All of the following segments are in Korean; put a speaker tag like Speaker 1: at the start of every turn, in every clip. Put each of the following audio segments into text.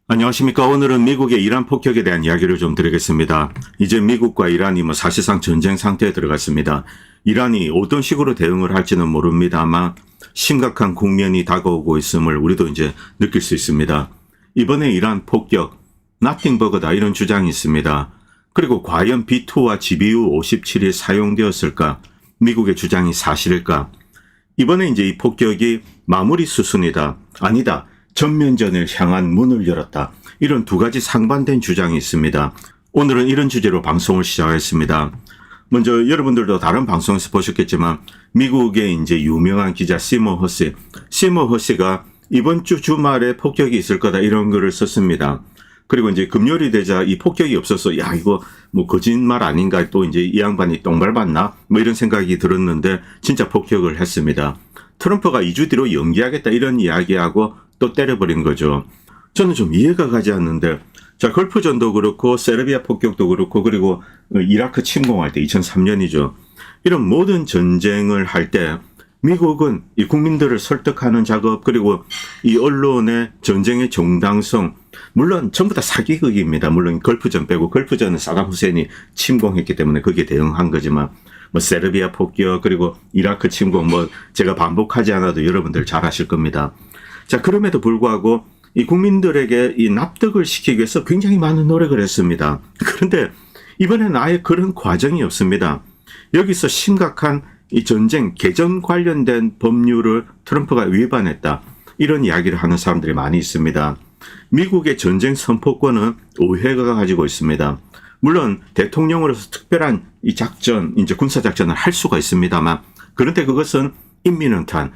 Speaker 1: 안녕하십니까. 오늘은 미국의 이란 폭격에 대한 이야기를 좀 드리겠습니다. 이제 미국과 이란이 사실상 전쟁 상태에 들어갔습니다. 이란이 어떤 식으로 대응을 할지는 모릅니다만 심각한 국면이 다가오고 있음을 우리도 이제 느낄 수 있습니다. 이번에 이란 폭격, nothing burger다 이런 주장이 있습니다. 그리고 과연 B2와 GBU-57이 사용되었을까? 미국의 주장이 사실일까? 이번에 이제 이 폭격이 마무리 수순이다. 아니다. 전면전을 향한 문을 열었다. 이런 두 가지 상반된 주장이 있습니다. 오늘은 이런 주제로 방송을 시작했습니다. 먼저 여러분들도 다른 방송에서 보셨겠지만 미국의 이제 유명한 기자 시머 허시가 이번 주 주말에 폭격이 있을 거다 이런 글을 썼습니다. 그리고 이제 금요일이 되자 이 폭격이 없어서 야 이거 거짓말 아닌가 또 이제 이 양반이 똥 밟았나 이런 생각이 들었는데 진짜 폭격을 했습니다. 트럼프가 2주 뒤로 연기하겠다 이런 이야기하고 또 때려버린 거죠. 저는 좀 이해가 가지 않는데 자 걸프전도 그렇고 세르비아 폭격도 그렇고 그리고 이라크 침공할 때 2003년이죠. 이런 모든 전쟁을 할 때 미국은 이 국민들을 설득하는 작업 그리고 이 언론의 전쟁의 정당성 물론 전부 다 사기극입니다. 물론 걸프전 빼고 걸프전은 사담 후세인이 침공했기 때문에 거기에 대응한 거지만 세르비아 폭격 그리고 이라크 침공 제가 반복하지 않아도 여러분들 잘 아실 겁니다. 자 그럼에도 불구하고 이 국민들에게 이 납득을 시키기 위해서 굉장히 많은 노력을 했습니다. 그런데 이번에는 아예 그런 과정이 없습니다. 여기서 심각한 이 전쟁 개전 관련된 법률을 트럼프가 위반했다. 이런 이야기를 하는 사람들이 많이 있습니다. 미국의 전쟁 선포권은 의회가 가지고 있습니다. 물론 대통령으로서 특별한 이 작전, 이제 군사작전을 할 수가 있습니다만 그런데 그것은 임미넌트한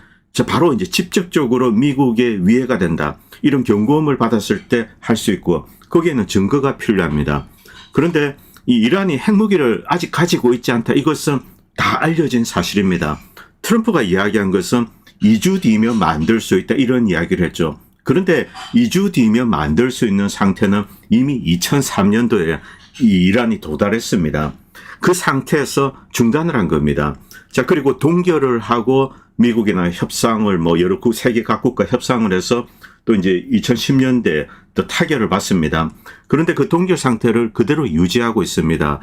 Speaker 1: 바로 이제 직접적으로 미국의 위해가 된다. 이런 경고음을 받았을 때 할 수 있고 거기에는 증거가 필요합니다. 그런데 이 이란이 핵무기를 아직 가지고 있지 않다. 이것은 다 알려진 사실입니다. 트럼프가 이야기한 것은 2주 뒤면 만들 수 있다. 이런 이야기를 했죠. 그런데 2주 뒤면 만들 수 있는 상태는 이미 2003년도에 이 이란이 도달했습니다. 그 상태에서 중단을 한 겁니다. 자, 그리고 동결을 하고 미국이나 협상을 여러 세계 각국과 협상을 해서 또 이제 2010년대에 또 타결을 받습니다. 그런데 그 동결 상태를 그대로 유지하고 있습니다.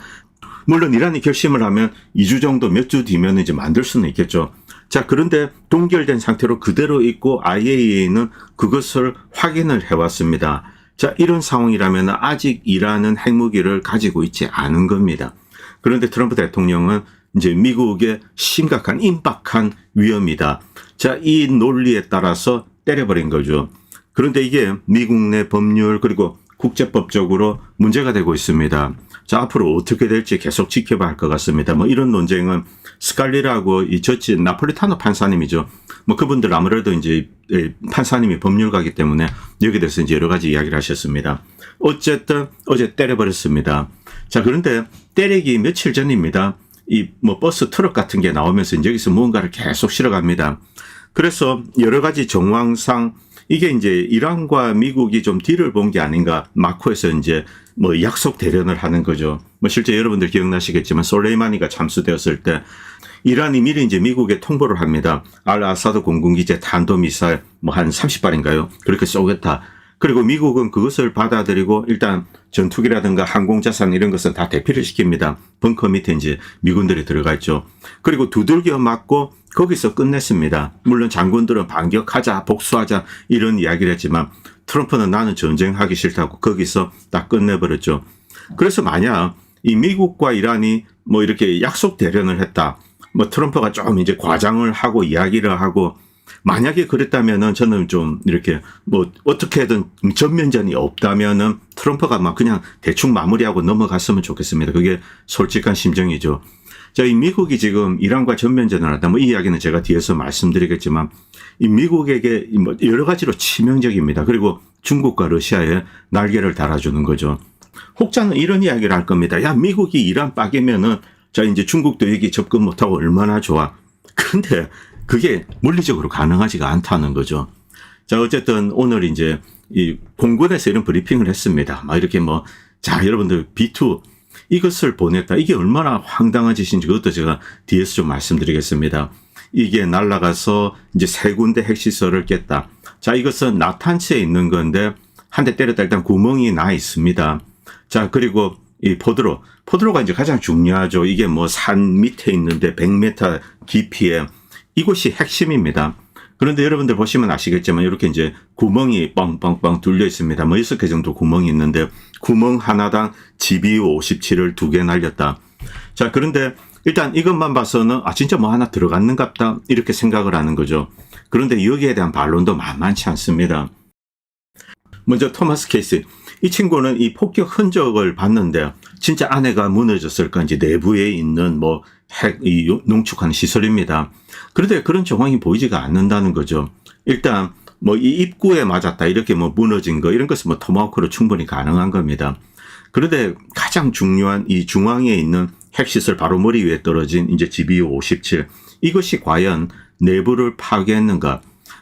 Speaker 1: 물론 이란이 결심을 하면 2주 정도 몇 주 뒤면 이제 만들 수는 있겠죠. 자, 그런데 동결된 상태로 그대로 있고 IAEA는 그것을 확인을 해왔습니다. 자, 이런 상황이라면 아직 이란은 핵무기를 가지고 있지 않은 겁니다. 그런데 트럼프 대통령은 이제 미국의 심각한 임박한 위험이다. 자, 이 논리에 따라서 때려버린 거죠. 그런데 이게 미국 내 법률 그리고 국제법적으로 문제가 되고 있습니다. 자, 앞으로 어떻게 될지 계속 지켜봐야 할 것 같습니다. 이런 논쟁은 스칼리라고 이 저지 나폴리타노 판사님이죠. 그분들 아무래도 이제 판사님이 법률가이기 때문에 여기에 대해서 이제 여러 가지 이야기를 하셨습니다. 어쨌든 어제 때려버렸습니다. 자, 그런데 때리기 며칠 전입니다. 이 버스 트럭 같은 게 나오면서 이제 여기서 무언가를 계속 실어갑니다. 그래서 여러 가지 정황상 이게 이제 이란과 미국이 좀 딜을 본 게 아닌가 마코에서 이제 약속 대련을 하는 거죠. 실제 여러분들 기억나시겠지만 솔레이마니가 참수되었을 때 이란이 미리 이제 미국에 통보를 합니다. 알 아사드 공군기지에 탄도미사일 한 30발인가요? 그렇게 쏘겠다. 그리고 미국은 그것을 받아들이고 일단 전투기라든가 항공자산 이런 것은 다 대피를 시킵니다. 벙커 밑에 이제 미군들이 들어가 있죠. 그리고 두들겨 맞고 거기서 끝냈습니다. 물론 장군들은 반격하자, 복수하자 이런 이야기를 했지만 트럼프는 나는 전쟁하기 싫다고 거기서 딱 끝내버렸죠. 그래서 만약 이 미국과 이란이 이렇게 약속 대련을 했다. 트럼프가 좀 이제 과장을 하고 이야기를 하고 만약에 그랬다면은 저는 좀 이렇게 어떻게든 전면전이 없다면은 트럼프가 그냥 대충 마무리하고 넘어갔으면 좋겠습니다. 그게 솔직한 심정이죠. 자, 이 미국이 지금 이란과 전면전을 한다. 이 이야기는 제가 뒤에서 말씀드리겠지만 이 미국에게 여러 가지로 치명적입니다. 그리고 중국과 러시아에 날개를 달아주는 거죠. 혹자는 이런 이야기를 할 겁니다. 야, 미국이 이란 빠개면은 자, 이제 중국도 여기 접근 못하고 얼마나 좋아. 그런데 그게 물리적으로 가능하지가 않다는 거죠. 자, 어쨌든 오늘 이제 이 공군에서 이런 브리핑을 했습니다. 이렇게 자, 여러분들 B2 이것을 보냈다. 이게 얼마나 황당한 짓인지 그것도 제가 뒤에서 좀 말씀드리겠습니다. 이게 날아가서 이제 세 군데 핵시설을 깼다. 자, 이것은 나탄츠에 있는 건데 한 대 때렸다 일단 구멍이 나 있습니다. 자, 그리고 이 포드로가 이제 가장 중요하죠. 이게 뭐 산 밑에 있는데 100m 깊이에 이곳이 핵심입니다. 그런데 여러분들 보시면 아시겠지만 이렇게 이제 구멍이 뻥뻥뻥 뚫려 있습니다. 뭐 6개 정도 구멍이 있는데 구멍 하나당 GBU-57을 2개 날렸다. 자, 그런데 일단 이것만 봐서는 진짜 뭐 하나 들어갔는갑다 이렇게 생각을 하는 거죠. 그런데 여기에 대한 반론도 만만치 않습니다. 먼저 토마스 케이스. 이 친구는 이 폭격 흔적을 봤는데 진짜 안에가 무너졌을 건지 내부에 있는 뭐 이 농축하는 시설입니다. 그런데 그런 정황이 보이지가 않는다는 거죠. 일단 뭐 이 입구에 맞았다 이렇게 뭐 무너진 거 이런 것은 뭐 토마호크로 충분히 가능한 겁니다. 그런데 가장 중요한 이 중앙에 있는 핵시설 바로 머리 위에 떨어진 이제 GBU-57 이것이 과연 내부를 파괴했는가?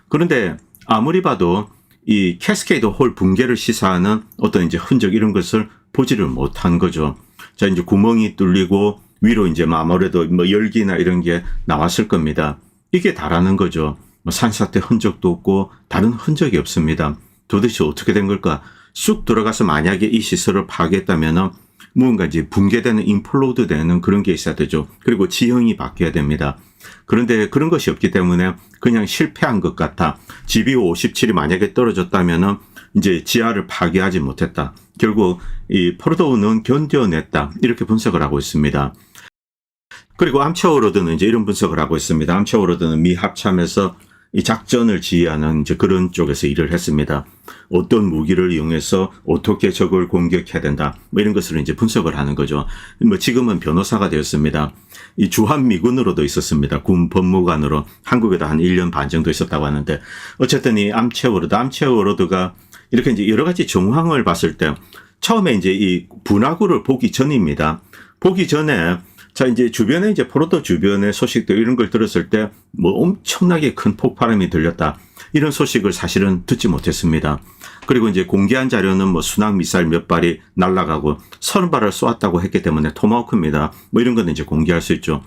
Speaker 1: 그런데 아무리 봐도 이 캐스케이드 홀 붕괴를 시사하는 어떤 이제 흔적 이런 것을 보지를 못한 거죠. 자, 이제 구멍이 뚫리고 위로 이제 아무래도 뭐 열기나 이런 게 나왔을 겁니다. 이게 다라는 거죠. 뭐 산사태 흔적도 없고 다른 흔적이 없습니다. 도대체 어떻게 된 걸까? 쑥 들어가서 만약에 이 시설을 파괴했다면은 무언가 이제 붕괴되는 임플로드 되는 그런 게 있어야 되죠. 그리고 지형이 바뀌어야 됩니다. 그런데 그런 것이 없기 때문에 그냥 실패한 것 같아. GBU-57이 만약에 떨어졌다면은 이제 지하를 파괴하지 못했다. 결국 이 포르도우는 견뎌냈다. 이렇게 분석을 하고 있습니다. 그리고 암체오로드는 이제 이런 분석을 하고 있습니다. 암체오로드는 미 합참에서 이 작전을 지휘하는 이제 그런 쪽에서 일을 했습니다. 어떤 무기를 이용해서 어떻게 적을 공격해야 된다. 뭐 이런 것을 이제 분석을 하는 거죠. 뭐 지금은 변호사가 되었습니다. 이 주한미군으로도 있었습니다. 군 법무관으로 한국에도 한 1년 반 정도 있었다고 하는데 어쨌든 이 암체오로드가 이렇게 이제 여러 가지 정황을 봤을 때 처음에 이제 이 분화구를 보기 전입니다. 보기 전에 자, 이제 주변에 이제 포르도 주변의 소식들 이런 걸 들었을 때 뭐 엄청나게 큰 폭발음이 들렸다. 이런 소식을 사실은 듣지 못했습니다. 그리고 이제 공개한 자료는 뭐 순항 미사일 몇 발이 날아가고 30발을 쏘았다고 했기 때문에 토마호크입니다. 뭐 이런 건 이제 공개할 수 있죠.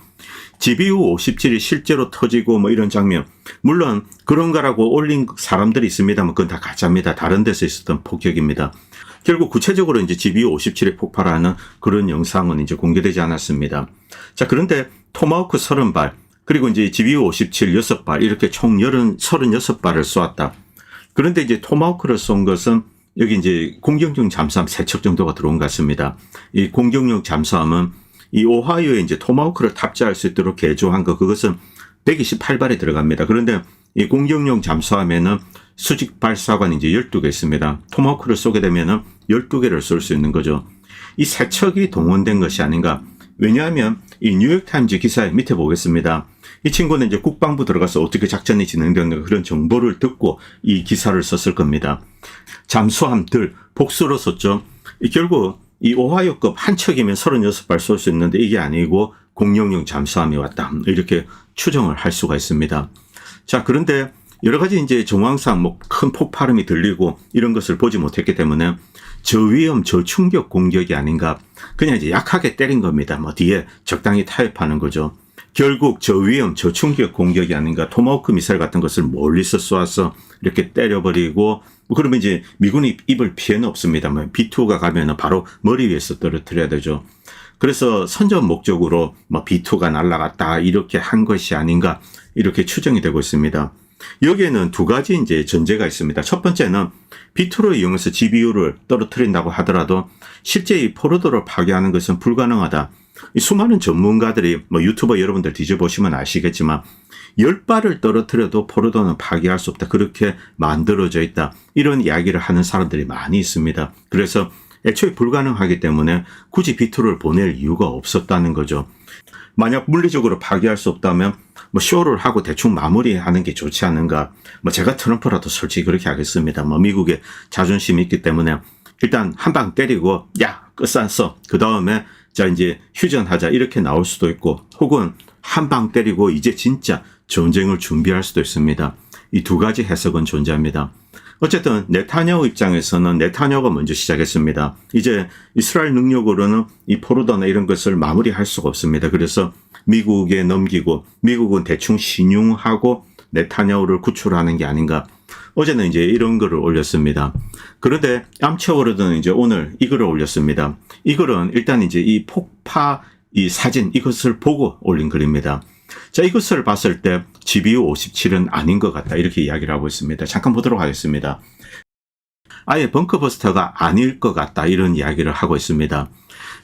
Speaker 1: GBU-57이 실제로 터지고 뭐 이런 장면. 물론 그런가라고 올린 사람들이 있습니다만 그건 다 가짜입니다. 다른 데서 있었던 폭격입니다. 결국 구체적으로 이제 GBU-57이 폭발하는 그런 영상은 이제 공개되지 않았습니다. 자, 그런데 토마호크 30발, 그리고 이제 GBU-57 6발, 이렇게 총 36발을 쏘았다. 그런데 이제 토마호크를 쏜 것은 여기 이제 공격용 잠수함 3척 정도가 들어온 것 같습니다. 이 공격용 잠수함은 이 오하이오에 이제 토마호크를 탑재할 수 있도록 개조한 거, 그것은 128발이 들어갑니다. 그런데 이 공격용 잠수함에는 수직 발사관이 이제 12개 있습니다. 토마호크를 쏘게 되면은 12개를 쏠 수 있는 거죠. 이 3척이 동원된 것이 아닌가. 왜냐하면 이 뉴욕타임즈 기사에 밑에 보겠습니다. 이 친구는 이제 국방부 들어가서 어떻게 작전이 진행되는가 그런 정보를 듣고 이 기사를 썼을 겁니다. 잠수함들 복수로 썼죠. 결국 이 오하이오급 한 척이면 36발 쏠 수 있는데 이게 아니고 공격용 잠수함이 왔다. 이렇게 추정을 할 수가 있습니다. 자, 그런데 여러 가지 이제 정황상 뭐 큰 폭발음이 들리고 이런 것을 보지 못했기 때문에 저위험 저충격 공격이 아닌가. 그냥 이제 약하게 때린 겁니다. 뭐 뒤에 적당히 타협하는 거죠. 결국 저위험 저충격 공격이 아닌가. 토마호크 미사일 같은 것을 멀리서 쏘아서 이렇게 때려버리고 뭐 그러면 이제 미군이 입을 피해는 없습니다. 뭐 B2가 가면은 바로 머리 위에서 떨어뜨려야 되죠. 그래서 선전 목적으로 뭐 B2가 날아갔다 이렇게 한 것이 아닌가 이렇게 추정이 되고 있습니다. 여기에는 두 가지 이제 전제가 있습니다. 첫 번째는 B2를 이용해서 GBU를 떨어뜨린다고 하더라도 실제 이 포르도를 파괴하는 것은 불가능하다. 이 수많은 전문가들이 뭐 유튜버 여러분들 뒤져보시면 아시겠지만 10발을 떨어뜨려도 포르도는 파괴할 수 없다. 그렇게 만들어져 있다. 이런 이야기를 하는 사람들이 많이 있습니다. 그래서 애초에 불가능하기 때문에 굳이 B2를 보낼 이유가 없었다는 거죠. 만약 물리적으로 파괴할 수 없다면 뭐 쇼를 하고 대충 마무리하는 게 좋지 않은가. 뭐 제가 트럼프라도 솔직히 그렇게 하겠습니다. 뭐 미국의 자존심이 있기 때문에 일단 한 방 때리고 야 끝났어. 그 다음에 자 이제 휴전하자 이렇게 나올 수도 있고 혹은 한 방 때리고 이제 진짜 전쟁을 준비할 수도 있습니다. 이 두 가지 해석은 존재합니다. 어쨌든 네타냐후 입장에서는 네타냐후가 먼저 시작했습니다. 이제 이스라엘 능력으로는 이 포르도나 이런 것을 마무리할 수가 없습니다. 그래서 미국에 넘기고 미국은 대충 신용하고 네타냐후를 구출하는 게 아닌가. 어제는 이제 이런 글을 올렸습니다. 그런데 암초워르드는 이제 오늘 이 글을 올렸습니다. 이 글은 일단 이제 이 폭파 이 사진 이것을 보고 올린 글입니다. 자, 이것을 봤을 때 GBU-57은 아닌 것 같다 이렇게 이야기를 하고 있습니다. 잠깐 보도록 하겠습니다. 아예 벙커버스터가 아닐 것 같다 이런 이야기를 하고 있습니다.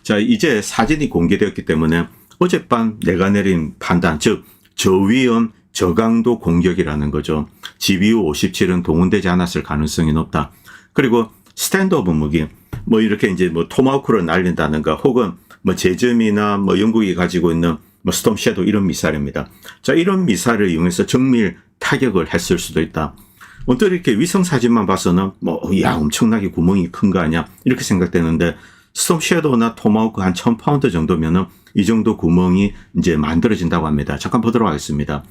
Speaker 1: 자, 이제 사진이 공개되었기 때문에 어젯밤 내가 내린 판단, 즉 저위험 저강도 공격이라는 거죠. GBU-57은 동원되지 않았을 가능성이 높다. 그리고 스탠드 오브 무기, 뭐 이렇게 이제 뭐 토마호크를 날린다든가 혹은 뭐 제점이나 뭐 영국이 가지고 있는 뭐 스톰 섀도우 이런 미사일입니다. 자, 이런 미사일을 이용해서 정밀 타격을 했을 수도 있다. 언뜻 이렇게 위성 사진만 봐서는 야 엄청나게 구멍이 큰 거 아니야 이렇게 생각되는데 스톰 섀도우나 토마호크 한 1000파운드 정도면은 이 정도 구멍이 이제 만들어진다고 합니다. 잠깐 보도록 하겠습니다.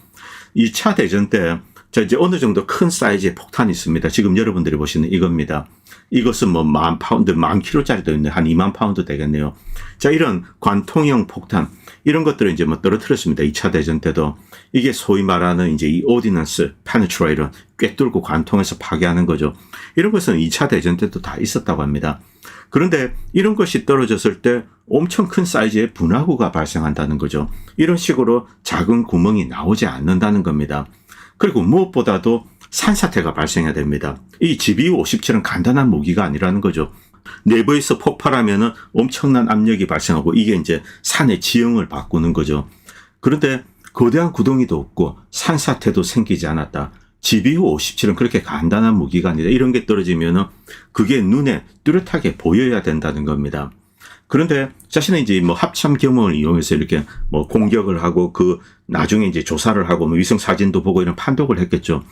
Speaker 1: 2차 대전 때 자, 이제 어느 정도 큰 사이즈의 폭탄이 있습니다. 지금 여러분들이 보시는 이겁니다. 이것은 뭐 10,000파운드, 10,000kg짜리도 있네. 한 20,000파운드 되겠네요. 자, 이런 관통형 폭탄, 이런 것들을 이제 뭐 떨어뜨렸습니다. 2차 대전 때도. 이게 소위 말하는 이제 이 오디넌스, 페네트레이터, 꿰뚫고 관통해서 파괴하는 거죠. 이런 것은 2차 대전 때도 다 있었다고 합니다. 그런데 이런 것이 떨어졌을 때 엄청 큰 사이즈의 분화구가 발생한다는 거죠. 이런 식으로 작은 구멍이 나오지 않는다는 겁니다. 그리고 무엇보다도 산사태가 발생해야 됩니다. 이 GBU-57은 간단한 무기가 아니라는 거죠. 내부에서 폭발하면은 엄청난 압력이 발생하고 이게 이제 산의 지형을 바꾸는 거죠. 그런데 거대한 구덩이도 없고 산사태도 생기지 않았다. GBU-57은 그렇게 간단한 무기가 아니다. 이런 게 떨어지면은 그게 눈에 뚜렷하게 보여야 된다는 겁니다. 그런데 자신은 이제 뭐 합참 경험을 이용해서 이렇게 뭐 공격을 하고 그 나중에 이제 조사를 하고 뭐 위성 사진도 보고 이런 판독을 했겠죠.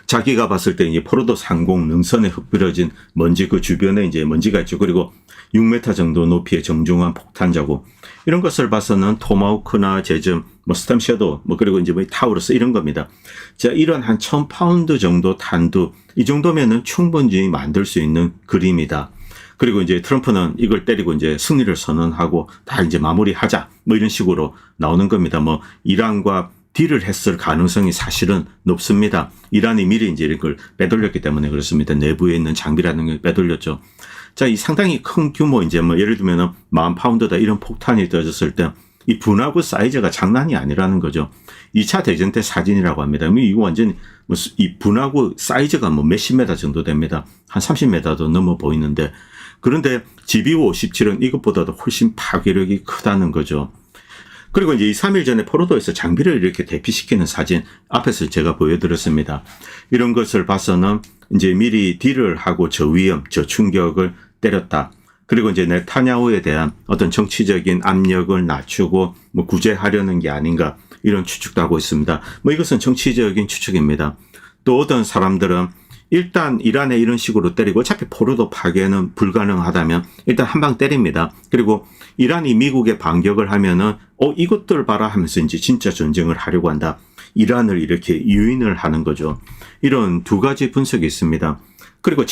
Speaker 1: 자기가 봤을 때 이제 포로도 상공 능선에 흩뿌려진 먼지 그 주변에 이제 먼지가 있죠. 그리고 6m 정도 높이의 정중한 폭탄 자국 이런 것을 봐서는 토마호크나 제점, 뭐 스톰 섀도우, 뭐 그리고 이제 뭐 타우러스 이런 겁니다. 자, 이런 한 1000파운드 정도 탄두 이 정도면은 충분히 만들 수 있는 그림이다. 그리고 이제 트럼프는 이걸 때리고 이제 승리를 선언하고 다 이제 마무리하자 뭐 이런 식으로 나오는 겁니다. 뭐 이란과 딜을 했을 가능성이 사실은 높습니다. 이란이 미리 이제 이걸 빼돌렸기 때문에 그렇습니다. 내부에 있는 장비라는 걸 빼돌렸죠. 자, 이 상당히 큰 규모 이제 뭐 예를 들면은 10,000파운드다 이런 폭탄이 떨어졌을 때 이 분화구 사이즈가 장난이 아니라는 거죠. 2차 대전 때 사진이라고 합니다. 이거 완전히 뭐 이 분화구 사이즈가 뭐 몇십 메다 정도 됩니다. 한 30m도 넘어 보이는데 그런데 GBU-57은 이것보다도 훨씬 파괴력이 크다는 거죠. 그리고 이제 2, 3일 전에 포로도에서 장비를 이렇게 대피시키는 사진 앞에서 제가 보여드렸습니다. 이런 것을 봐서는 이제 미리 딜을 하고 저위험, 저충격을 때렸다. 그리고 이제 네타냐후에 대한 어떤 정치적인 압력을 낮추고 뭐 구제하려는 게 아닌가 이런 추측도 하고 있습니다. 뭐 이것은 정치적인 추측입니다. 또 어떤 사람들은 일단 이란에 이런 식으로 때리고 어차피 포로도 파괴는 불가능하다면 일단 한 방 때립니다. 그리고 이란이 미국에 반격을 하면은 이것들 봐라 하면서 이제 진짜 전쟁을 하려고 한다. 이란을 이렇게 유인을 하는 거죠. 이런 두 가지 분석이 있습니다. 그리고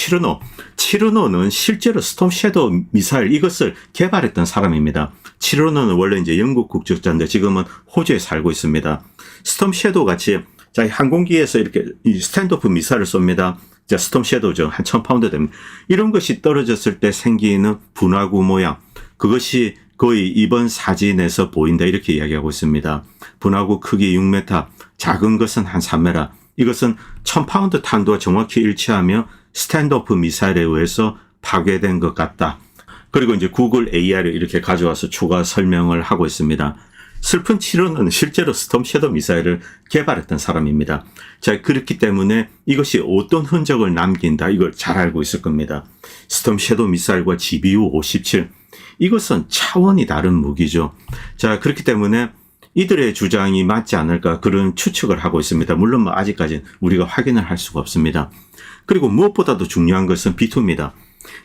Speaker 1: 치르노는 실제로 스톰 섀도우 미사일 이것을 개발했던 사람입니다. 치르노는 원래 이제 영국 국적자인데 지금은 호주에 살고 있습니다. 스톰 섀도우 같이 자, 항공기에서 이렇게 스탠드오프 미사일을 쏩니다. 자, 스톰 섀도우죠. 한 1000파운드 됩니다. 이런 것이 떨어졌을 때 생기는 분화구 모양. 그것이 거의 이번 사진에서 보인다. 이렇게 이야기하고 있습니다. 분화구 크기 6m, 작은 것은 한 3m. 이것은 1000파운드 탄두와 정확히 일치하며 스탠드오프 미사일에 의해서 파괴된 것 같다. 그리고 이제 구글 AI를 이렇게 가져와서 추가 설명을 하고 있습니다. 슬픈 치료는 실제로 스톰 섀도우 미사일을 개발했던 사람입니다. 자, 그렇기 때문에 이것이 어떤 흔적을 남긴다 이걸 잘 알고 있을 겁니다. 스톰 섀도우 미사일과 GBU-57 이것은 차원이 다른 무기죠. 자, 그렇기 때문에 이들의 주장이 맞지 않을까 그런 추측을 하고 있습니다. 물론 뭐 아직까지는 우리가 확인을 할 수가 없습니다. 그리고 무엇보다도 중요한 것은 B2입니다.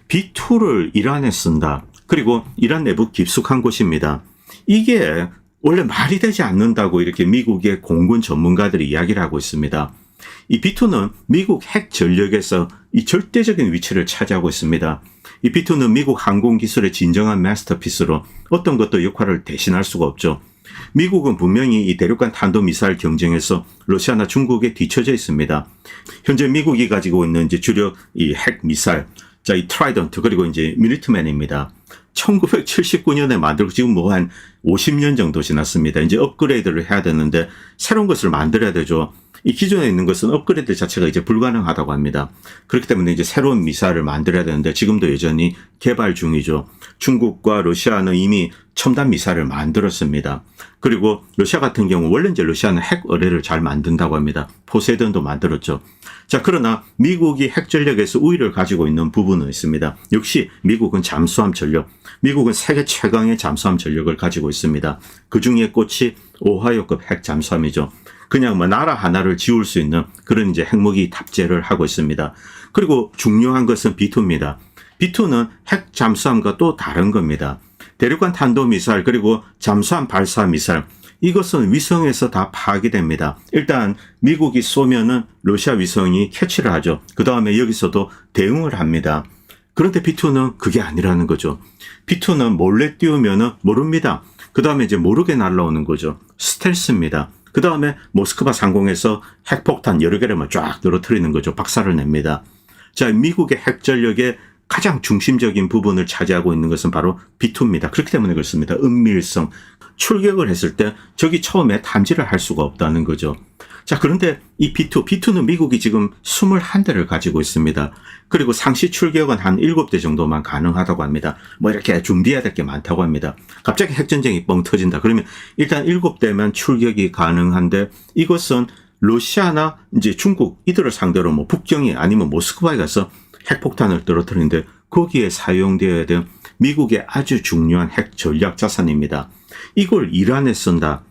Speaker 1: B2를 이란에 쓴다. 그리고 이란 내부 깊숙한 곳입니다. 이게 원래 말이 되지 않는다고 이렇게 미국의 공군 전문가들이 이야기를 하고 있습니다. 이 B2는 미국 핵 전력에서 이 절대적인 위치를 차지하고 있습니다. 이 B2는 미국 항공 기술의 진정한 마스터피스로 어떤 것도 역할을 대신할 수가 없죠. 미국은 분명히 이 대륙간 탄도미사일 경쟁에서 러시아나 중국에 뒤처져 있습니다. 현재 미국이 가지고 있는 이제 주력 이 핵 미사일, 자, 이 트라이던트, 그리고 이제 미니트맨입니다. 1979년에 만들고 지금 뭐 한 50년 정도 지났습니다. 이제 업그레이드를 해야 되는데 새로운 것을 만들어야 되죠. 이 기존에 있는 것은 업그레이드 자체가 이제 불가능하다고 합니다. 그렇기 때문에 이제 새로운 미사일을 만들어야 되는데 지금도 여전히 개발 중이죠. 중국과 러시아는 이미 첨단 미사일을 만들었습니다. 그리고 러시아 같은 경우 원래 이제 러시아는 핵 어뢰를 잘 만든다고 합니다. 포세이돈도 만들었죠. 자, 그러나 미국이 핵 전력에서 우위를 가지고 있는 부분은 있습니다. 역시 미국은 잠수함 전력, 미국은 세계 최강의 잠수함 전력을 가지고 있습니다. 그 중에 꽃이 오하이오급 핵 잠수함이죠. 그냥 뭐 나라 하나를 지울 수 있는 그런 이제 핵무기 탑재를 하고 있습니다. 그리고 중요한 것은 B2입니다. B2는 핵 잠수함과 또 다른 겁니다. 대륙간 탄도미사일 그리고 잠수함 발사 미사일, 이것은 위성에서 다 파악이 됩니다. 일단 미국이 쏘면은 러시아 위성이 캐치를 하죠. 그 다음에 여기서도 대응을 합니다. 그런데 B2는 그게 아니라는 거죠. B2는 몰래 띄우면은 모릅니다. 그 다음에 이제 모르게 날아오는 거죠. 스텔스입니다. 그 다음에 모스크바 상공에서 핵폭탄 여러 개를 쫙 떨어뜨리는 거죠. 박살을 냅니다. 자, 미국의 핵전력의 가장 중심적인 부분을 차지하고 있는 것은 바로 B2입니다. 그렇기 때문에 그렇습니다. 은밀성. 출격을 했을 때 적이 처음에 탐지를 할 수가 없다는 거죠. 자, 그런데 이 B2는 미국이 지금 21대를 가지고 있습니다. 그리고 상시 출격은 한 7대 정도만 가능하다고 합니다. 뭐 이렇게 준비해야 될 게 많다고 합니다. 갑자기 핵전쟁이 뻥 터진다. 그러면 일단 7대만 출격이 가능한데 이것은 러시아나 이제 중국 이들을 상대로 뭐 북경이 아니면 모스크바에 가서 핵폭탄을 떨어뜨리는데 거기에 사용되어야 될 미국의 아주 중요한 핵 전략 자산입니다. 이걸 이란에 쓴다.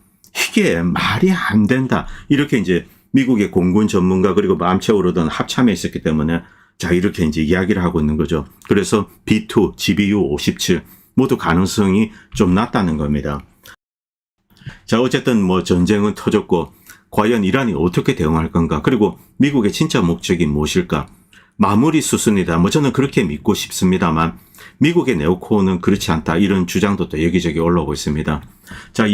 Speaker 1: 이게 말이 안 된다. 이렇게 이제 미국의 공군 전문가 그리고 마음채 오르던 합참에 있었기 때문에 자, 이렇게 이제 이야기를 하고 있는 거죠. 그래서 B2, GBU-57 모두 가능성이 좀 낮다는 겁니다. 자, 어쨌든 뭐 전쟁은 터졌고 과연 이란이 어떻게 대응할 건가? 그리고 미국의 진짜 목적이 무엇일까? 마무리 수순이다. 뭐 저는 그렇게 믿고 싶습니다만 미국의 네오코어는 그렇지 않다. 이런 주장도 또 여기저기 올라오고 있습니다. 자,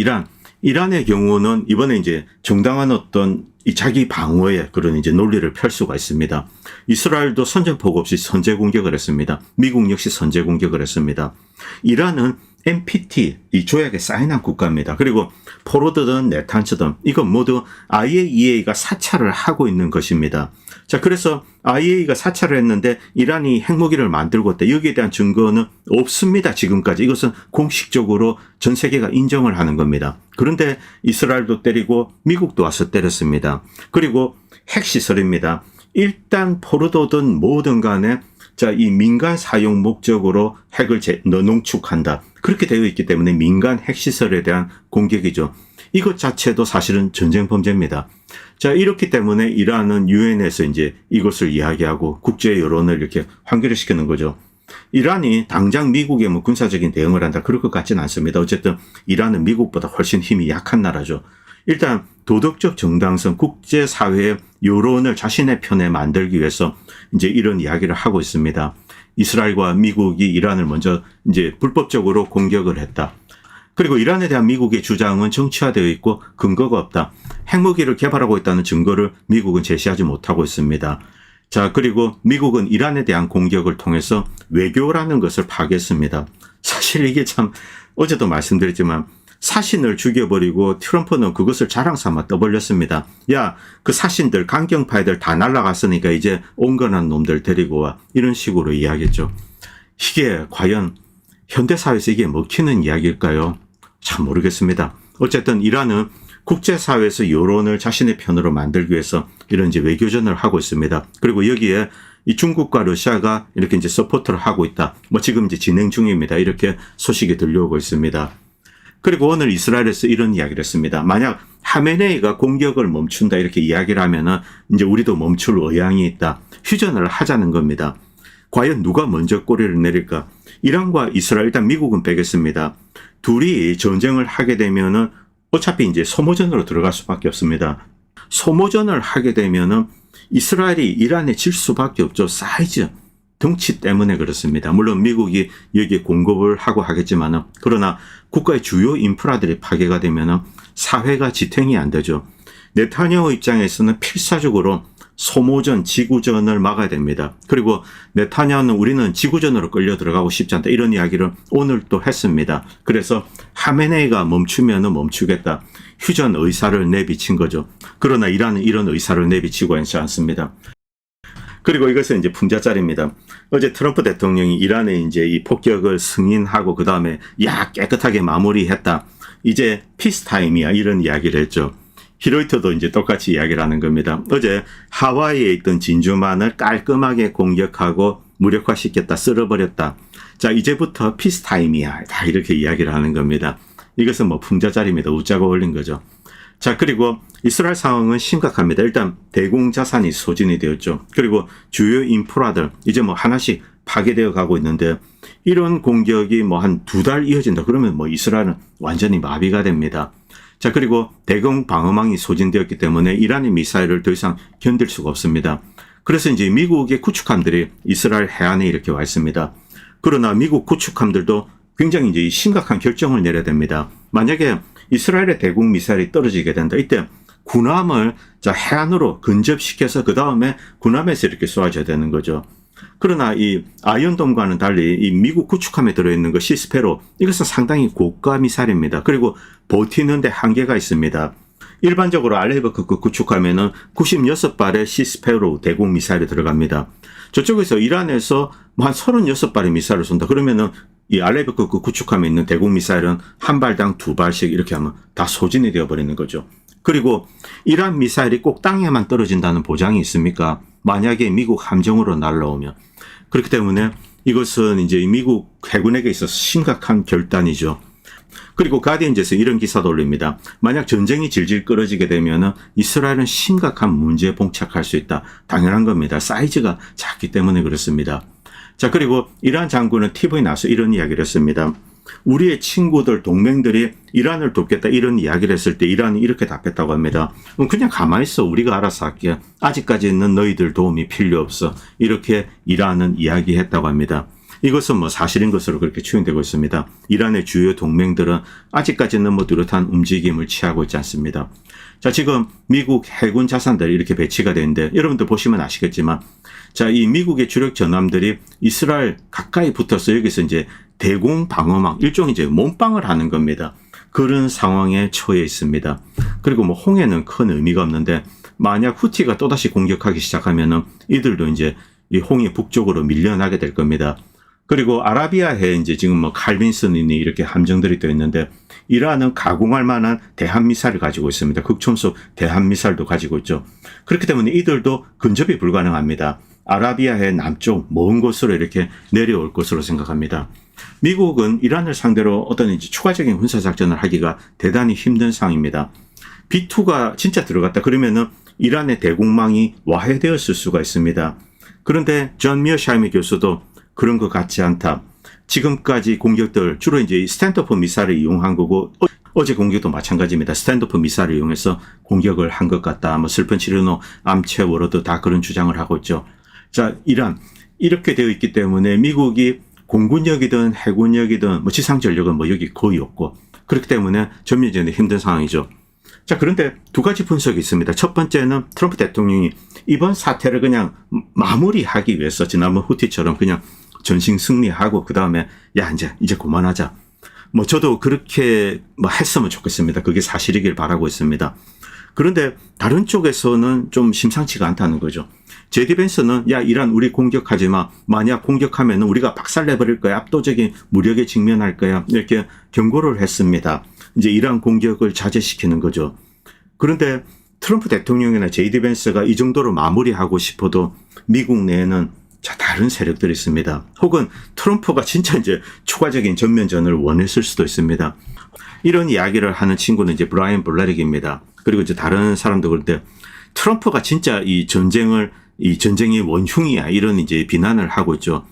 Speaker 1: 이란의 경우는 이번에 이제 정당한 어떤 이 자기 방어의 그런 이제 논리를 펼 수가 있습니다. 이스라엘도 선전포고 없이 선제 공격을 했습니다. 미국 역시 선제 공격을 했습니다. 이란은 NPT, 이 조약에 사인한 국가입니다. 그리고 포로드든 네탄츠든 이건 모두 IAEA가 사찰을 하고 있는 것입니다. 자, 그래서 IAEA가 사찰을 했는데 이란이 핵무기를 만들고 있다. 여기에 대한 증거는 없습니다. 지금까지. 이것은 공식적으로 전 세계가 인정을 하는 겁니다. 그런데 이스라엘도 때리고 미국도 와서 때렸습니다. 그리고 핵시설입니다. 일단 포로드든 뭐든 간에 자, 이 민간 사용 목적으로 핵을 농축한다. 그렇게 되어 있기 때문에 민간 핵시설에 대한 공격이죠. 이것 자체도 사실은 전쟁 범죄입니다. 자, 이렇기 때문에 이란은 유엔에서 이제 이것을 이야기하고 국제 여론을 이렇게 환기를 시키는 거죠. 이란이 당장 미국에 뭐 군사적인 대응을 한다. 그럴 것 같지는 않습니다. 어쨌든 이란은 미국보다 훨씬 힘이 약한 나라죠. 일단 도덕적 정당성, 국제사회의 여론을 자신의 편에 만들기 위해서 이제 이런 이야기를 하고 있습니다. 이스라엘과 미국이 이란을 먼저 이제 불법적으로 공격을 했다. 그리고 이란에 대한 미국의 주장은 정치화되어 있고 근거가 없다. 핵무기를 개발하고 있다는 증거를 미국은 제시하지 못하고 있습니다. 자, 그리고 미국은 이란에 대한 공격을 통해서 외교라는 것을 파괴했습니다. 사실 이게 참 어제도 말씀드렸지만 사신을 죽여버리고 트럼프는 그것을 자랑 삼아 떠벌렸습니다. 야, 그 사신들 강경파애들 다 날아갔으니까 이제 온건한 놈들 데리고 와. 이런 식으로 이야기했죠. 이게 과연 현대사회에서 이게 먹히는 이야기일까요? 참 모르겠습니다. 어쨌든 이란은 국제사회에서 여론을 자신의 편으로 만들기 위해서 이런 이제 외교전을 하고 있습니다. 그리고 여기에 이 중국과 러시아가 이렇게 이제 서포트를 하고 있다. 뭐 지금 이제 진행 중입니다. 이렇게 소식이 들려오고 있습니다. 그리고 오늘 이스라엘에서 이런 이야기를 했습니다. 만약 하메네이가 공격을 멈춘다 이렇게 이야기를 하면은 이제 우리도 멈출 의향이 있다. 휴전을 하자는 겁니다. 과연 누가 먼저 꼬리를 내릴까? 이란과 이스라엘, 일단 미국은 빼겠습니다. 둘이 전쟁을 하게 되면은 어차피 이제 소모전으로 들어갈 수밖에 없습니다. 소모전을 하게 되면은 이스라엘이 이란에 질 수밖에 없죠. 사이즈. 덩치 때문에 그렇습니다. 물론 미국이 여기에 공급을 하고 하겠지만은, 그러나 국가의 주요 인프라들이 파괴가 되면은 사회가 지탱이 안 되죠. 네타냐후 입장에서는 필사적으로 소모전, 지구전을 막아야 됩니다. 그리고 네타냐후는 우리는 지구전으로 끌려 들어가고 싶지 않다, 이런 이야기를 오늘 또 했습니다. 그래서 하메네이가 멈추면은 멈추겠다, 휴전 의사를 내비친 거죠. 그러나 이란은 이런 의사를 내비치고 있지 않습니다. 그리고 이것은 이제 풍자짜리입니다. 어제 트럼프 대통령이 이란의 이제 이 폭격을 승인하고 그 다음에 깨끗하게 마무리했다, 이제 피스타임이야, 이런 이야기를 했죠. 히로이터도 이제 똑같이 이야기를 하는 겁니다. 어제 하와이에 있던 진주만을 깔끔하게 공격하고 무력화시켰다, 쓸어버렸다. 자, 이제부터 피스타임이야, 다 이렇게 이야기를 하는 겁니다. 이것은 뭐 풍자짜리입니다. 웃자고 올린 거죠. 자, 그리고 이스라엘 상황은 심각합니다. 일단 대공자산이 소진이 되었죠. 그리고 주요 인프라들 이제 뭐 하나씩 파괴되어 가고 있는데, 이런 공격이 뭐 한 2달 이어진다 그러면 뭐 이스라엘은 완전히 마비가 됩니다. 자, 그리고 대공 방어망이 소진되었기 때문에 이란의 미사일을 더 이상 견딜 수가 없습니다. 그래서 이제 미국의 구축함들이 이스라엘 해안에 이렇게 와 있습니다. 그러나 미국 구축함들도 굉장히 이제 심각한 결정을 내려야 됩니다. 만약에 이스라엘의 대공 미사일이 떨어지게 된다, 이때 군함을 해안으로 근접시켜서 그 다음에 군함에서 이렇게 쏘아줘야 되는 거죠. 그러나 이 아이언돔과는 달리 이 미국 구축함에 들어있는 그 시스페로, 이것은 상당히 고가 미사일입니다. 그리고 버티는 데 한계가 있습니다. 일반적으로 알레이버크 구축함에는 96발의 시스페로 대공 미사일이 들어갑니다. 저쪽에서 이란에서 한 36발의 미사일을 쏜다 그러면은 이 알레이버크 구축함에 있는 대공 미사일은 한 발당 2발씩 이렇게 하면 다 소진이 되어버리는 거죠. 그리고 이란 미사일이 꼭 땅에만 떨어진다는 보장이 있습니까? 만약에 미국 함정으로 날라오면. 그렇기 때문에 이것은 이제 미국 해군에게 있어서 심각한 결단이죠. 그리고 가디언즈에서 이런 기사도 올립니다. 만약 전쟁이 질질 끌어지게 되면 이스라엘은 심각한 문제에 봉착할 수 있다. 당연한 겁니다. 사이즈가 작기 때문에 그렇습니다. 자, 그리고 이란 장군은 TV에 나와서 이런 이야기를 했습니다. 우리의 친구들, 동맹들이 이란을 돕겠다, 이런 이야기를 했을 때 이란이 이렇게 답했다고 합니다. 그냥 가만히 있어, 우리가 알아서 할게. 아직까지는 너희들 도움이 필요 없어. 이렇게 이란은 이야기했다고 합니다. 이것은 뭐 사실인 것으로 그렇게 추정되고 있습니다. 이란의 주요 동맹들은 아직까지는 뭐 뚜렷한 움직임을 취하고 있지 않습니다. 자, 지금 미국 해군 자산들이 이렇게 배치가 되는데, 여러분들 보시면 아시겠지만, 자, 이 미국의 주력 전함들이 이스라엘 가까이 붙어서 여기서 이제 대공 방어망, 일종의 이제 몸빵을 하는 겁니다. 그런 상황에 처해 있습니다. 그리고 뭐 홍해는 큰 의미가 없는데, 만약 후티가 또다시 공격하기 시작하면은 이들도 이제 이 홍해 북쪽으로 밀려나게 될 겁니다. 그리고 아라비아해에 이제 지금 뭐 칼빈슨이 이렇게 함정들이 되어 있는데, 이란은 가공할 만한 대한미사일을 가지고 있습니다. 극초음속 대한미사일도 가지고 있죠. 그렇기 때문에 이들도 근접이 불가능합니다. 아라비아해 남쪽 먼 곳으로 이렇게 내려올 것으로 생각합니다. 미국은 이란을 상대로 어떤 이제 추가적인 군사작전을 하기가 대단히 힘든 상황입니다. B2가 진짜 들어갔다 그러면은 이란의 대공망이 와해되었을 수가 있습니다. 그런데 존 미어샤이머 교수도 그런 것 같지 않다. 지금까지 공격들 주로 이제 스탠드오프 미사일을 이용한 거고, 어제 공격도 마찬가지입니다. 스탠드오프 미사일을 이용해서 공격을 한 것 같다. 뭐 슬픈 치르노, 암체 워러드 다 그런 주장을 하고 있죠. 자, 이란 이렇게 되어 있기 때문에 미국이 공군력이든 해군력이든 뭐 지상 전력은 뭐 여기 거의 없고, 그렇기 때문에 전면전이 힘든 상황이죠. 자, 그런데 두 가지 분석이 있습니다. 첫 번째는 트럼프 대통령이 이번 사태를 그냥 마무리하기 위해서 지난번 후티처럼 그냥 전신 승리하고 그 다음에 야 이제 그만하자. 뭐 저도 그렇게 뭐 했으면 좋겠습니다. 그게 사실이길 바라고 있습니다. 그런데 다른 쪽에서는 좀 심상치가 않다는 거죠. 제디 벤스는 야 이란 우리 공격하지 마. 만약 공격하면 우리가 박살내버릴 거야. 압도적인 무력에 직면할 거야. 이렇게 경고를 했습니다. 이제 이란 공격을 자제시키는 거죠. 그런데 트럼프 대통령이나 제디 벤스가 이 정도로 마무리하고 싶어도 미국 내에는 다른 세력들이 있습니다. 혹은 트럼프가 진짜 이제 추가적인 전면전을 원했을 수도 있습니다. 이런 이야기를 하는 친구는 이제 브라이언 블레릭입니다. 그리고 이제 다른 사람도 그런데 트럼프가 진짜 이 전쟁의 원흉이야, 이런 이제 비난을 하고 있죠.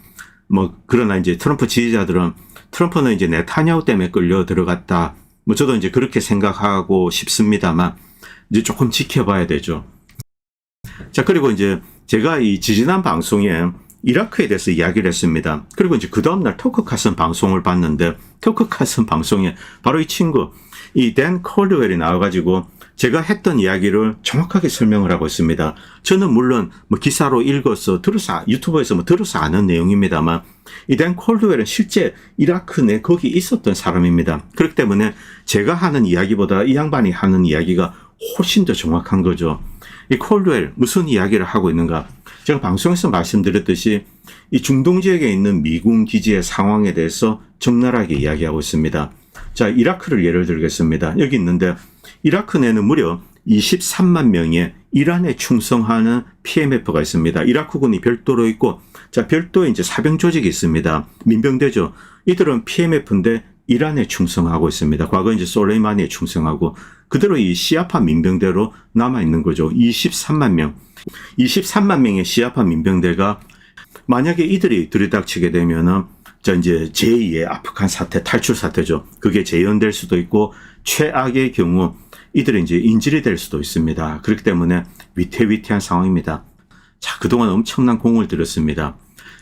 Speaker 1: 뭐 그러나 이제 트럼프 지지자들은 트럼프는 이제 네타냐후 때문에 끌려 들어갔다. 뭐 저도 이제 그렇게 생각하고 싶습니다만 이제 조금 지켜봐야 되죠. 자, 그리고 이제 제가 이 지지난 방송에 이라크에 대해서 이야기를 했습니다. 그리고 이제 그 다음날 터커 칼슨 방송을 봤는데 터커 칼슨 방송에 바로 이 친구, 이 댄 콜드웰이 나와가지고 제가 했던 이야기를 정확하게 설명을 하고 있습니다. 저는 물론 뭐 기사로 읽어서 들어서 유튜브에서 뭐 들어서 아는 내용입니다만 이 댄 콜드웰은 실제 이라크 내 거기 있었던 사람입니다. 그렇기 때문에 제가 하는 이야기보다 이 양반이 하는 이야기가 훨씬 더 정확한 거죠. 이 콜드웰 무슨 이야기를 하고 있는가? 제가 방송에서 말씀드렸듯이 이 중동 지역에 있는 미군 기지의 상황에 대해서 적나라하게 이야기하고 있습니다. 자, 이라크를 예를 들겠습니다. 여기 있는데 이라크 내는 무려 23만 명의 이란에 충성하는 PMF가 있습니다. 이라크군이 별도로 있고, 자, 별도의 이제 사병 조직이 있습니다. 민병대죠. 이들은 PMF인데 이란에 충성하고 있습니다. 과거 이제 솔레이마니에 충성하고 그대로 이 시아파 민병대로 남아 있는 거죠. 23만 명. 23만 명의 시아파 민병대가 만약에 이들이 들이닥치게 되면은 자, 이제 제2의 아프간 사태, 탈출 사태죠. 그게 재현될 수도 있고, 최악의 경우, 이들이 이제 인질이 될 수도 있습니다. 그렇기 때문에 위태위태한 상황입니다. 자, 그동안 엄청난 공을 들였습니다.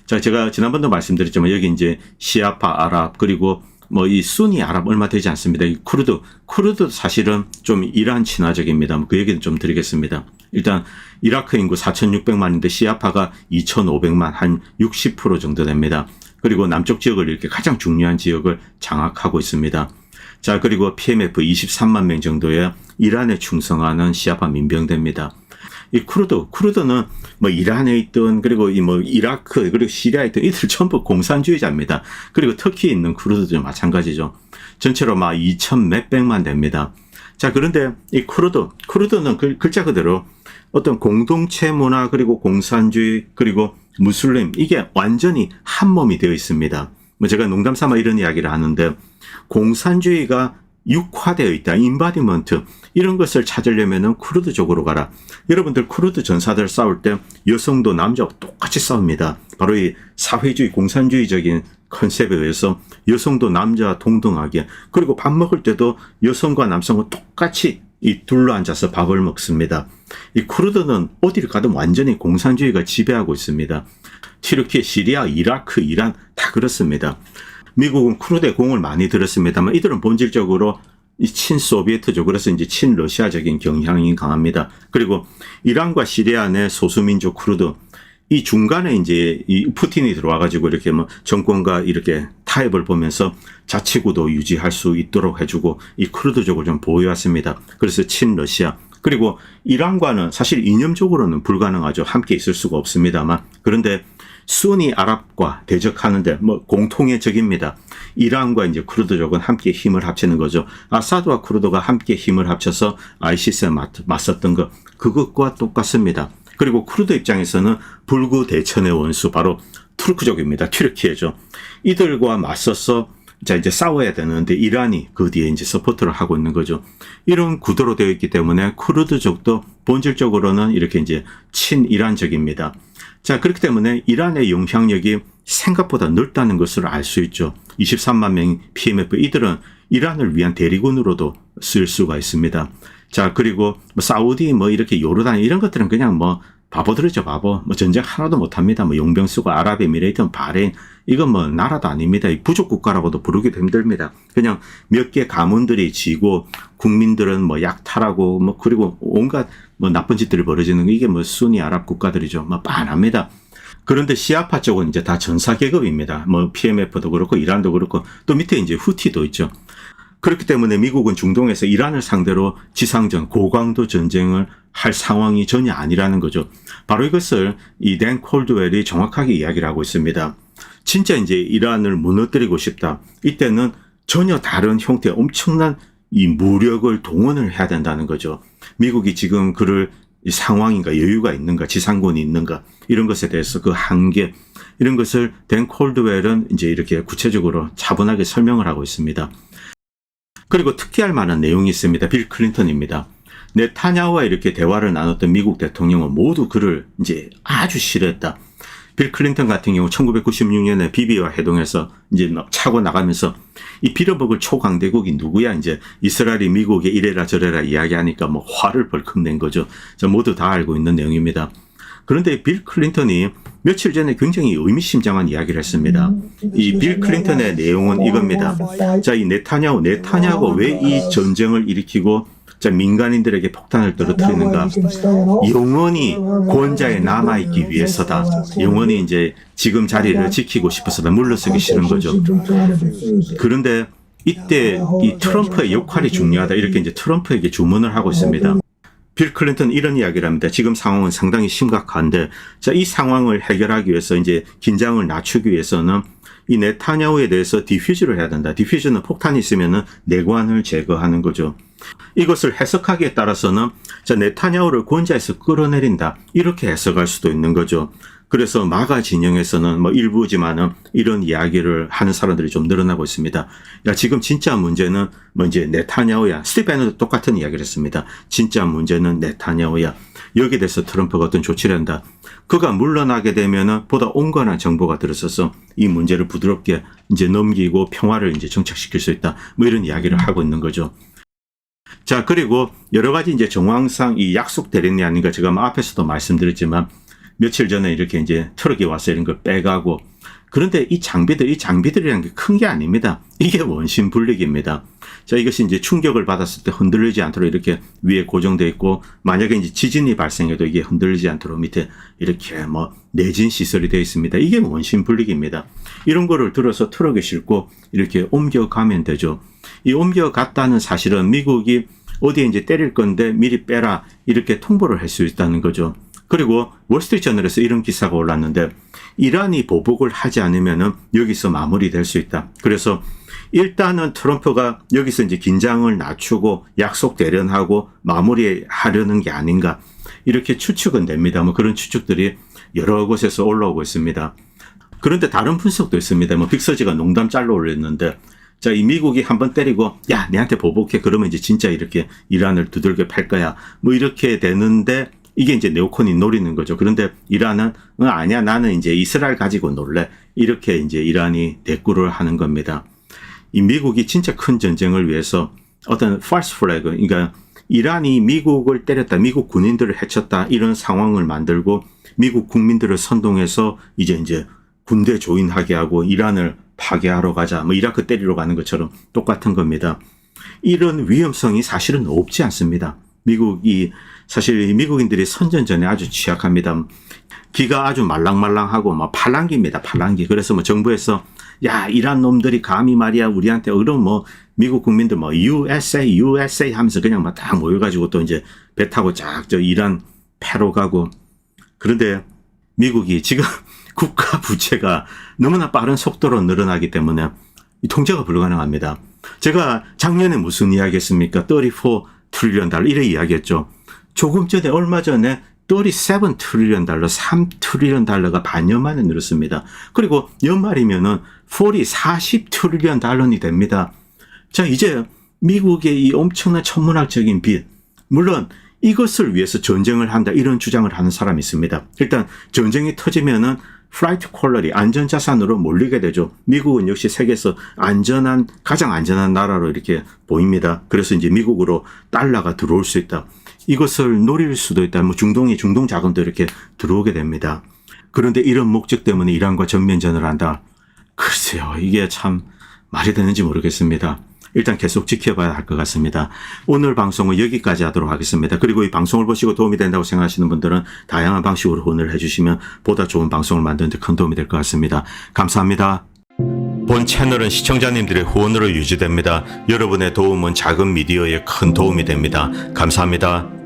Speaker 1: 자, 제가 지난번도 말씀드렸지만, 여기 이제 시아파 아랍, 그리고 뭐 이 순니 아랍 얼마 되지 않습니다. 이 쿠르드 사실은 좀 이란 친화적입니다. 그 얘기는 좀 드리겠습니다. 일단 이라크 인구 4,600만인데 시아파가 2,500만, 한 60% 정도 됩니다. 그리고 남쪽 지역을 이렇게 가장 중요한 지역을 장악하고 있습니다. 자, 그리고 PMF 23만 명 정도의 이란에 충성하는 시아파 민병대입니다. 이 쿠르드는 뭐 이란에 있던, 그리고 이 뭐 이라크, 그리고 시리아에 있던 이들 전부 공산주의자입니다. 그리고 터키에 있는 쿠르드도 마찬가지죠. 전체로 막 2천 몇백만 됩니다. 자, 그런데 이 쿠르드는 글자 그대로 어떤 공동체 문화, 그리고 공산주의, 그리고 무슬림, 이게 완전히 한 몸이 되어 있습니다. 뭐 제가 농담 삼아 이런 이야기를 하는데, 공산주의가 육화되어 있다, 인바디먼트, 이런 것을 찾으려면은 쿠르드 쪽으로 가라. 여러분들 쿠르드 전사들 싸울 때 여성도 남자와 똑같이 싸웁니다. 바로 이 사회주의, 공산주의적인 컨셉에 의해서 여성도 남자와 동등하게, 그리고 밥 먹을 때도 여성과 남성은 똑같이 이 둘러 앉아서 밥을 먹습니다. 이 쿠르드는 어디를 가든 완전히 공산주의가 지배하고 있습니다. 튀르키예, 시리아, 이라크, 이란 다 그렇습니다. 미국은 쿠르드에 공을 많이 들였습니다만 이들은 본질적으로 친소비에트죠. 그래서 이제 친러시아적인 경향이 강합니다. 그리고 이란과 시리아 내 소수민족 쿠르드, 이 중간에 이제 이 푸틴이 들어와가지고 이렇게 뭐 정권과 이렇게 타협을 보면서 자치구도 유지할 수 있도록 해주고 이 쿠르드족을 좀 보호해왔습니다. 그래서 친러시아. 그리고 이란과는 사실 이념적으로는 불가능하죠. 함께 있을 수가 없습니다만. 그런데 순니 아랍과 대적하는데 뭐 공통의 적입니다. 이란과 이제 쿠르드족은 함께 힘을 합치는 거죠. 아사드와 쿠르드가 함께 힘을 합쳐서 아이시스에 맞섰던 것, 그것과 똑같습니다. 그리고 쿠르드 입장에서는 불구 대천의 원수, 바로 투르크족입니다. 튀르키예죠. 이들과 맞서서 자, 이제 싸워야 되는데 이란이 그 뒤에 이제 서포트를 하고 있는 거죠. 이런 구도로 되어 있기 때문에 쿠르드족도 본질적으로는 이렇게 이제 친이란적입니다. 자, 그렇기 때문에 이란의 영향력이 생각보다 넓다는 것을 알 수 있죠. 23만 명 PMF, 이들은 이란을 위한 대리군으로도 쓸 수가 있습니다. 자, 그리고 뭐 사우디, 뭐 이렇게 요르단, 이런 것들은 그냥 뭐 바보들이죠, 바보. 뭐 전쟁 하나도 못합니다. 뭐 용병 쓰고 아랍에미레이트, 바레인, 이건 뭐 나라도 아닙니다. 부족 국가라고도 부르기도 힘듭니다. 그냥 몇 개 가문들이 지고 국민들은 뭐 약탈하고 뭐 그리고 온갖 뭐 나쁜 짓들이 벌어지는 게 이게 뭐 순니 아랍 국가들이죠. 뭐 빤합니다. 그런데 시아파 쪽은 이제 다 전사 계급입니다. 뭐 PMF도 그렇고 이란도 그렇고 또 밑에 이제 후티도 있죠. 그렇기 때문에 미국은 중동에서 이란을 상대로 지상전, 고강도 전쟁을 할 상황이 전혀 아니라는 거죠. 바로 이것을 이 댄 콜드웰이 정확하게 이야기를 하고 있습니다. 진짜 이제 이란을 무너뜨리고 싶다. 이때는 전혀 다른 형태의 엄청난 이 무력을 동원을 해야 된다는 거죠. 미국이 지금 그럴 상황인가, 여유가 있는가, 지상권이 있는가, 이런 것에 대해서 그 한계, 이런 것을 댄 콜드웰은 이제 이렇게 구체적으로 차분하게 설명을 하고 있습니다. 그리고 특기할 만한 내용이 있습니다. 빌 클린턴입니다. 네타냐후와 이렇게 대화를 나눴던 미국 대통령은 모두 그를 이제 아주 싫어했다. 빌 클린턴 같은 경우 1996년에 비비와 회동에서 이제 막 차고 나가면서 이 빌어먹을 초강대국이 누구야? 이제 이스라엘이 미국에 이래라 저래라 이야기하니까 뭐 화를 벌컥 낸 거죠. 모두 다 알고 있는 내용입니다. 그런데 빌 클린턴이 며칠 전에 굉장히 의미심장한 이야기를 했습니다. 이 빌 클린턴의 내용은 이겁니다. 자, 이 네타냐후가 왜 이 전쟁을 일으키고 자, 민간인들에게 폭탄을 떨어뜨리는가? 영원히 권좌에 남아있기 위해서다. 영원히 이제 지금 자리를 지키고 싶어서다. 물러서기 싫은 거죠. 그런데 이때 이 트럼프의 역할이 중요하다. 이렇게 이제 트럼프에게 주문을 하고 있습니다. 빌 클린턴 이런 이야기를 합니다. 지금 상황은 상당히 심각한데, 자, 이 상황을 해결하기 위해서 이제 긴장을 낮추기 위해서는 이 네타냐후에 대해서 디퓨즈를 해야 된다. 디퓨즈는 폭탄이 있으면은 내관을 제거하는 거죠. 이것을 해석하기에 따라서는 자, 네타냐후를 권좌에서 끌어내린다. 이렇게 해석할 수도 있는 거죠. 그래서 마가 진영에서는 뭐 일부지만은 이런 이야기를 하는 사람들이 좀 늘어나고 있습니다. 야, 지금 진짜 문제는 뭐 이제 네타냐후야. 스티브 배너도 똑같은 이야기를 했습니다. 진짜 문제는 네타냐후야. 여기에 대해서 트럼프가 어떤 조치를 한다. 그가 물러나게 되면은 보다 온건한 정보가 들어서서 이 문제를 부드럽게 이제 넘기고 평화를 이제 정착시킬 수 있다. 뭐 이런 이야기를 하고 있는 거죠. 자, 그리고 여러 가지 이제 정황상 이 약속 대련이 아닌가 제가 앞에서도 말씀드렸지만 며칠 전에 이렇게 이제 트럭이 와서 이런 걸 빼가고 그런데 이 장비들이라는 게 큰 게 아닙니다. 이게 원심 분리기입니다. 자, 이것이 이제 충격을 받았을 때 흔들리지 않도록 이렇게 위에 고정되어 있고 만약에 이제 지진이 발생해도 이게 흔들리지 않도록 밑에 이렇게 뭐 내진 시설이 되어 있습니다. 이게 원심 분리기입니다. 이런 거를 들어서 트럭에 싣고 이렇게 옮겨가면 되죠. 이 옮겨갔다는 사실은 미국이 어디에 이제 때릴 건데 미리 빼라 이렇게 통보를 할 수 있다는 거죠. 그리고 월스트리트저널에서 이런 기사가 올랐는데 이란이 보복을 하지 않으면은 여기서 마무리될 수 있다. 그래서 일단은 트럼프가 여기서 이제 긴장을 낮추고 약속 대련하고 마무리하려는 게 아닌가 이렇게 추측은 됩니다. 뭐 그런 추측들이 여러 곳에서 올라오고 있습니다. 그런데 다른 분석도 있습니다. 뭐 빅서지가 농담 짤로 올렸는데 자, 이 미국이 한번 때리고 야, 내한테 보복해. 그러면 이제 진짜 이렇게 이란을 두들겨 팰 거야. 뭐 이렇게 되는데 이게 이제 네오콘이 노리는 거죠. 그런데 이란은 아니야, 나는 이제 이스라엘 가지고 놀래. 이렇게 이제 이란이 대꾸를 하는 겁니다. 이 미국이 진짜 큰 전쟁을 위해서 어떤 false flag, 그러니까 이란이 미국을 때렸다, 미국 군인들을 해쳤다 이런 상황을 만들고 미국 국민들을 선동해서 이제 군대 조인하게 하고 이란을 파괴하러 가자, 뭐 이라크 때리러 가는 것처럼 똑같은 겁니다. 이런 위험성이 사실은 없지 않습니다. 사실 미국인들이 선전전에 아주 취약합니다. 기가 아주 말랑말랑하고 막 팔랑기입니다. 팔랑기. 그래서 뭐 정부에서 야, 이란 놈들이 감히 말이야 우리한테 그럼 뭐 미국 국민들 뭐 USA 하면서 그냥 막 다 모여가지고 또 이제 배 타고 쫙 저 이란 패로 가고. 그런데 미국이 지금 국가 부채가 너무나 빠른 속도로 늘어나기 때문에 통제가 불가능합니다. 제가 작년에 무슨 이야기 했습니까? 34 트릴리언 달러 이래 이야기했죠. 조금 전에 얼마 전에 37 트릴리언 달러, 3 트릴리언 달러가 반년 만에 늘었습니다. 그리고 연말이면은 40 트릴리언 달러니 됩니다. 자, 이제 미국의 이 엄청난 천문학적인 빚, 물론 이것을 위해서 전쟁을 한다 이런 주장을 하는 사람이 있습니다. 일단 전쟁이 터지면은 플라이트 퀄러리 안전자산으로 몰리게 되죠. 미국은 역시 세계에서 가장 안전한 나라로 이렇게 보입니다. 그래서 이제 미국으로 달러가 들어올 수 있다. 이것을 노릴 수도 있다. 뭐 중동 자금도 이렇게 들어오게 됩니다. 그런데 이런 목적 때문에 이란과 전면전을 한다. 글쎄요, 이게 참 말이 되는지 모르겠습니다. 일단 계속 지켜봐야 할 것 같습니다. 오늘 방송은 여기까지 하도록 하겠습니다. 그리고 이 방송을 보시고 도움이 된다고 생각하시는 분들은 다양한 방식으로 후원을 해주시면 보다 좋은 방송을 만드는 데 큰 도움이 될 것 같습니다. 감사합니다. 본 채널은 시청자님들의 후원으로 유지됩니다. 여러분의 도움은 작은 미디어에 큰 도움이 됩니다. 감사합니다.